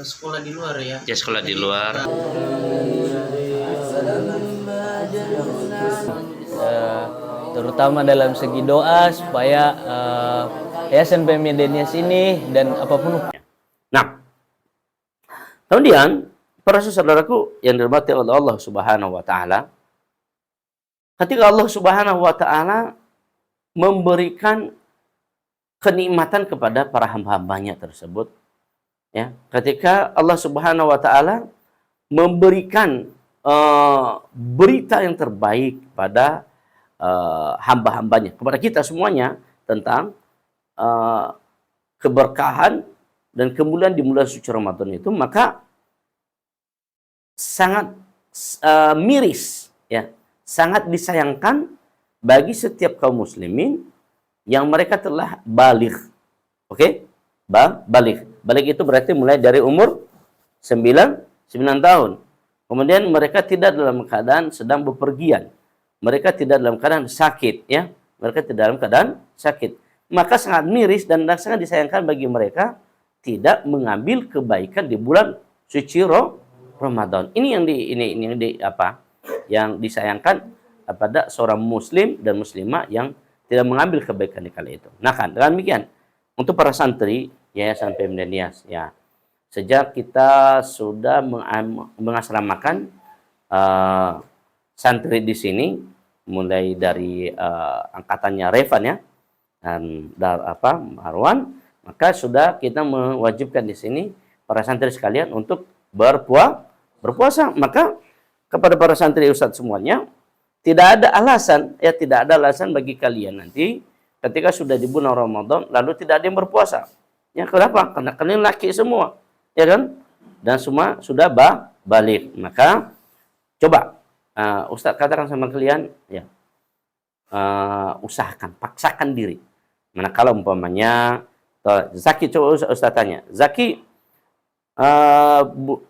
sekolah di luar ya. Ya, sekolah di luar. Terutama dalam segi doa supaya Yayasan PMI Denias ini dan apapun. Nah, kemudian para saudaraku yang dirahmati oleh Allah Subhanahu wa taala, ketika Allah Subhanahu wa taala memberikan kenikmatan kepada para hamba-hambanya tersebut, ya, ketika Allah Subhanahu wa taala memberikan berita yang terbaik pada hamba-hambanya, kepada kita semuanya, tentang keberkahan dan kemuliaan di bulan suci Ramadan itu, maka sangat miris, ya, sangat disayangkan bagi setiap kaum muslimin yang mereka telah baligh. Oke? Baligh. Baligh itu berarti mulai dari umur 9 tahun. Kemudian mereka tidak dalam keadaan sedang bepergian. Mereka tidak dalam keadaan sakit, ya. Mereka tidak dalam keadaan sakit. Maka sangat miris dan sangat disayangkan bagi mereka tidak mengambil kebaikan di bulan suci Ramadan. Ini yang disayangkan pada seorang muslim dan muslimah yang tidak mengambil kebaikan di kala itu. Nah kan, dengan demikian untuk para santri Yayasan PMI Denias, ya, sejak kita sudah mengasramakan santri di sini, mulai dari angkatannya Revan, ya, dan Marwan, maka sudah kita mewajibkan di sini para santri sekalian untuk berpuasa. Maka kepada para santri ustadz semuanya, tidak ada alasan, ya, tidak ada alasan bagi kalian nanti ketika sudah di bulan Ramadan lalu tidak ada yang berpuasa. Ya, kenapa? Karena kalian laki semua, ya kan? Dan semua sudah balik. Maka coba ustadz katakan sama kalian, ya, usahakan, paksakan diri. Manakala umpamanya Zaki, coba ustadz tanya, Zaki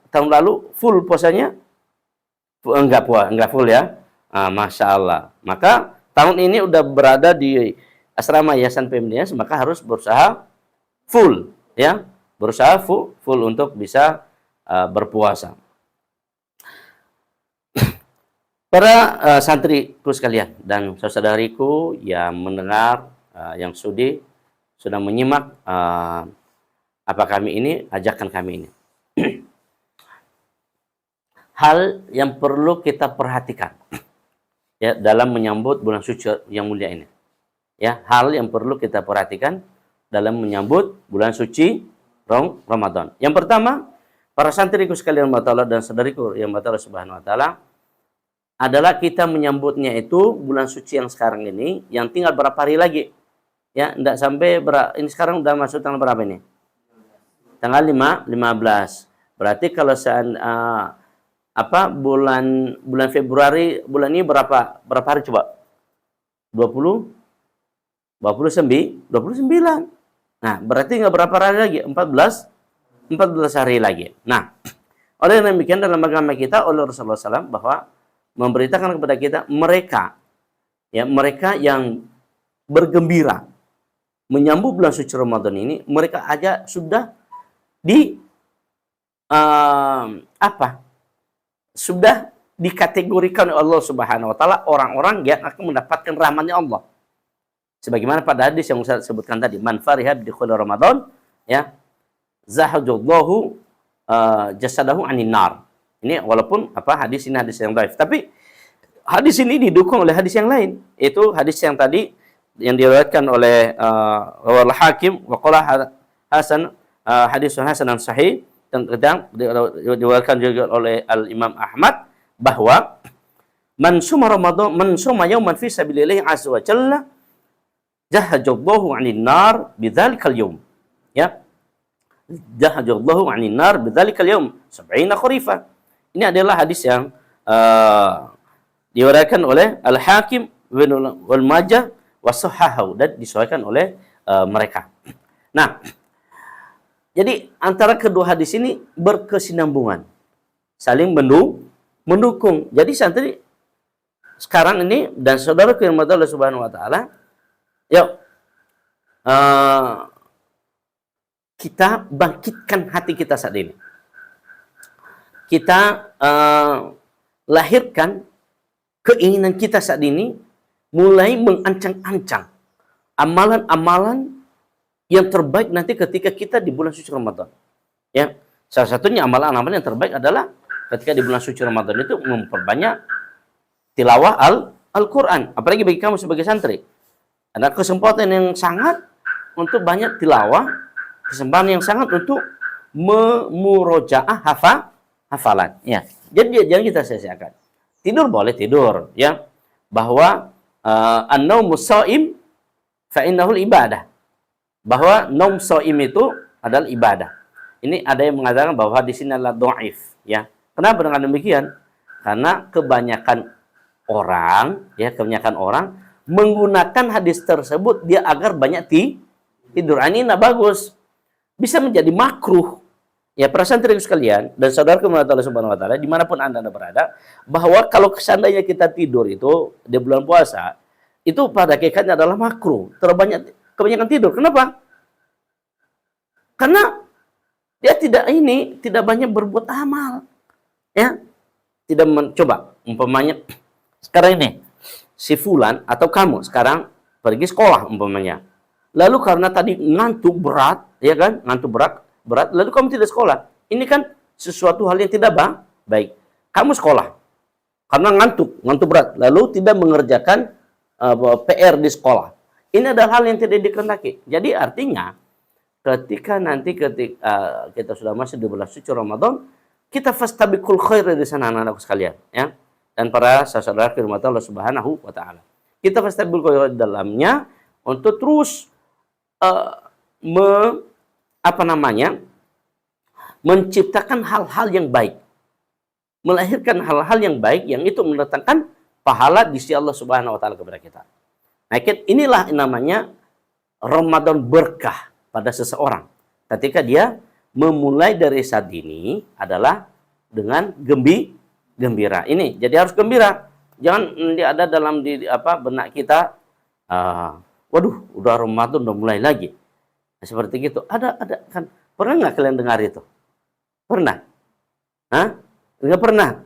tahun lalu full puasanya? Enggak full, ya. Masya Allah. Maka tahun ini udah berada di asrama Yayasan PMI Denias, maka harus berusaha full, ya, berusaha full untuk bisa berpuasa. Para santriku sekalian dan saudariku yang mendengar, yang sudah menyimak apa kami ini, ajakan kami ini. Hal yang perlu kita perhatikan, ya, dalam menyambut bulan suci yang mulia ini, ya, hal yang perlu kita perhatikan dalam menyambut bulan suci Ramadan. Yang pertama, para santriku sekalian dan saudariku yang Allah Subhanahu wa taala, adalah kita menyambutnya itu bulan suci yang sekarang ini, yang tinggal berapa hari lagi, ya, enggak sampai ini sekarang udah masuk tanggal berapa ini? Tanggal 15. Berarti kalau bulan Februari, bulan ini berapa hari coba? 29. Nah, berarti nggak berapa hari lagi? 14 hari lagi. Nah, oleh demikian dalam agama kita, oleh Rasulullah SAW bahwa memberitakan kepada kita, mereka yang bergembira menyambut bulan suci Ramadan ini, mereka aja sudah sudah dikategorikan oleh Allah Subhanahu wa taala orang-orang yang akan mendapatkan rahmatnya Allah. Sebagaimana pada hadis yang saya sebutkan tadi, man fariha bi dukhul Ramadan, ya, zahajallahu jasadahu anin nar. Ini walaupun hadis ini hadis yang dhaif, tapi hadis ini didukung oleh hadis yang lain. Itu hadis yang tadi yang diriwayatkan oleh Al-Hakim wa qala hasan, hadis hasan dan sahih, dan diriwayatkan juga oleh Al-Imam Ahmad, bahwa man suma Ramadan, man suma yauman fi sabilillah azza wa jalla, jahajallahu 'anil nar bidzalikal yaum, ya, jahajallahu 'anil nar bidzalikal yaum 70 kharifah. Ini adalah hadis yang diriwayatkan oleh Al-Hakim wal Majah wa sahahahu, dan disahihkan oleh mereka. Nah, jadi antara kedua hadis ini berkesinambungan, saling mendukung. Jadi santri sekarang ini dan saudaraku yang Allah Subhanahu wa taala, yuk kita bangkitkan hati kita saat ini. kita lahirkan keinginan kita saat ini mulai mengancang-ancang amalan-amalan yang terbaik nanti ketika kita di bulan suci Ramadan. Ya, salah satunya amalan-amalan yang terbaik adalah ketika di bulan suci Ramadan itu memperbanyak tilawah Al-Quran. Apalagi bagi kamu sebagai santri. Ada kesempatan yang sangat untuk banyak tilawah, kesempatan yang sangat untuk memurojaah hafalan. Ya. Jadi jangan kita sia-siakan. Tidur boleh tidur, ya. Bahwa an-naumu shaim fa innahu ibadah. Bahwa naum shaim itu adalah ibadah. Ini ada yang mengatakan bahwa di sini adalah dhaif, ya. Kenapa dengan demikian? Karena kebanyakan orang menggunakan hadis tersebut dia agar banyak tidur. Ini tidak bagus. Bisa menjadi makruh. Ya, para santri sekalian dan saudaraku Allah Subhanahu wa taala dimanapun Anda berada, bahwa kalau seandainya kita tidur itu di bulan puasa, itu pada hakikatnya adalah makruh. Kebanyakan tidur. Kenapa? Karena dia tidak banyak berbuat amal. Ya. Tidak mencoba umpamanya sekarang ini si fulan atau kamu sekarang pergi sekolah umpamanya. Lalu karena tadi ngantuk berat, ya kan? Ngantuk berat, lalu kamu tidak sekolah. Ini kan sesuatu hal yang tidak baik. Kamu sekolah karena ngantuk berat, lalu tidak mengerjakan PR di sekolah. Ini adalah hal yang tidak dikehendaki. Jadi artinya ketika kita sudah masuk di bulan suci Ramadan, kita fastabiqul khair di sana anak-anakku sekalian, ya. Dan para saudara firman Allah Subhanahu wa taala. Kita fastabiqul khair dalamnya untuk terus menciptakan hal-hal yang baik. Melahirkan hal-hal yang baik yang itu mendatangkan pahala di sisi Allah Subhanahu wa taala kepada kita. Nah, inilah namanya Ramadan berkah pada seseorang. Ketika dia memulai dari saat ini adalah dengan gembira. Ini jadi harus gembira. Jangan ada dalam benak kita waduh, udah Ramadan udah mulai lagi. Nah, seperti gitu. Ada kan. Pernah nggak kalian dengar itu? Pernah? Hah? Nggak pernah.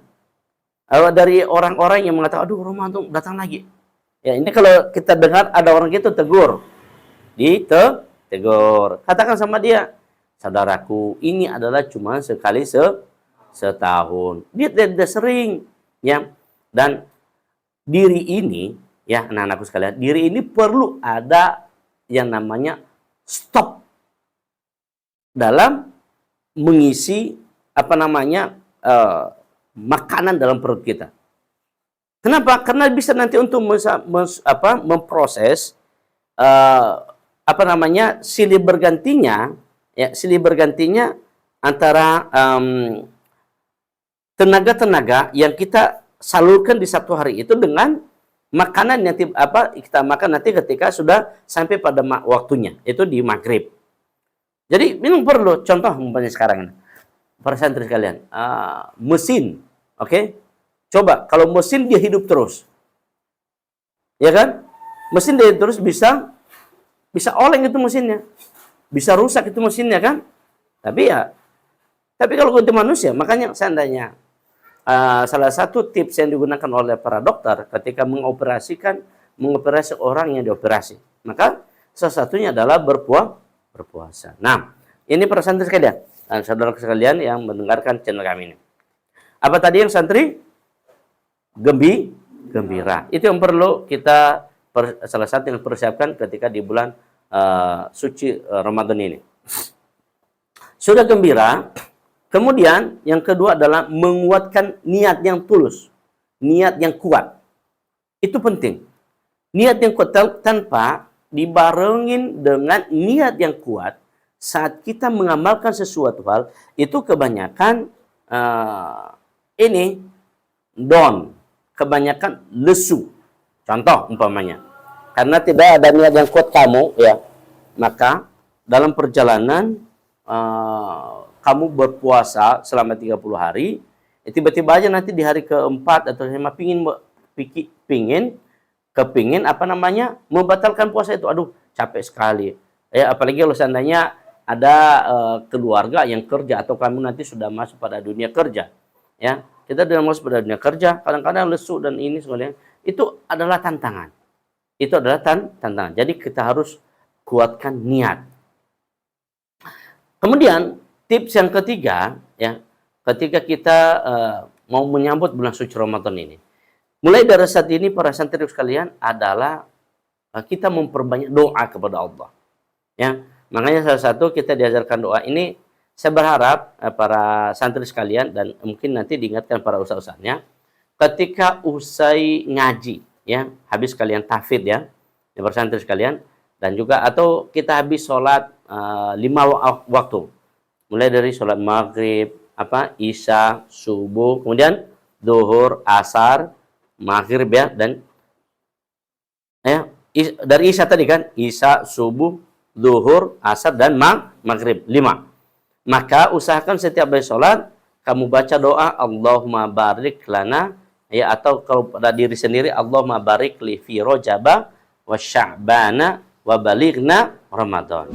Dari orang-orang yang mengatakan, aduh Ramadan datang lagi. Ya, ini kalau kita dengar ada orang gitu tegur. Tegur. Katakan sama dia, saudaraku, ini adalah cuma sekali setahun. Dia tidak sering, ya. Dan diri ini, ya anak-anakku sekalian, diri ini perlu ada yang namanya stop dalam mengisi makanan dalam perut kita. Kenapa? Karena bisa nanti untuk memproses silih bergantinya antara tenaga-tenaga yang kita salurkan di satu hari itu dengan makanan yang kita makan nanti ketika sudah sampai pada waktunya, itu di maghrib. Jadi memang perlu, contoh umpamanya sekarang ini, para santri sekalian, mesin, oke? Coba kalau mesin dia hidup terus, ya kan? Mesin dia terus bisa oleng itu mesinnya, bisa rusak itu mesinnya kan? Tapi kalau untuk manusia, makanya seandainya salah satu tips yang digunakan oleh para dokter ketika mengoperasi orang yang dioperasi, maka salah satunya adalah berpuasa. Nah, ini para santri sekalian dan saudara sekalian yang mendengarkan channel kami ini. Apa tadi yang santri? Gembira. Itu yang perlu kita salah satu yang persiapkan ketika di bulan suci Ramadan ini. Sudah gembira, kemudian yang kedua adalah menguatkan niat yang tulus, niat yang kuat. Itu penting. Niat yang kuat tanpa dibarengin dengan niat yang kuat saat kita mengamalkan sesuatu hal, itu kebanyakan kebanyakan lesu. Contoh umpamanya, karena tidak ada niat yang kuat kamu, ya, maka dalam perjalanan kamu berpuasa selama 30 hari, tiba-tiba aja nanti di hari keempat atau kelima kepingin membatalkan puasa itu. Aduh, capek sekali. Ya, apalagi kalau seandainya ada keluarga yang kerja atau kamu nanti sudah masuk pada dunia kerja. ya. Kita dalam pada dunia kerja, kadang-kadang lesu dan ini semuanya. Itu adalah tantangan. Itu adalah tantangan. Jadi kita harus kuatkan niat. Kemudian tips yang ketiga, ya, ketika kita mau menyambut bulan suci Ramadan ini, mulai dari saat ini para santri sekalian adalah kita memperbanyak doa kepada Allah. Ya, makanya salah satu kita diajarkan doa ini. Saya berharap para santri sekalian dan mungkin nanti diingatkan para ustaz-ustaznya, ketika usai ngaji, ya, habis kalian tahfidz ya, para santri sekalian, dan juga atau kita habis sholat 5 waktu, mulai dari sholat maghrib, isya, subuh, kemudian duhur, asar, maghrib ya, dan dari isya tadi kan, isya, subuh, duhur, asar, dan maghrib 5. Maka usahakan setiap habis sholat kamu baca doa Allahumma barik lana, ya, atau kalau pada diri sendiri Allahumma barik li fi Rajab wa Sya'bana wa balighna Ramadan.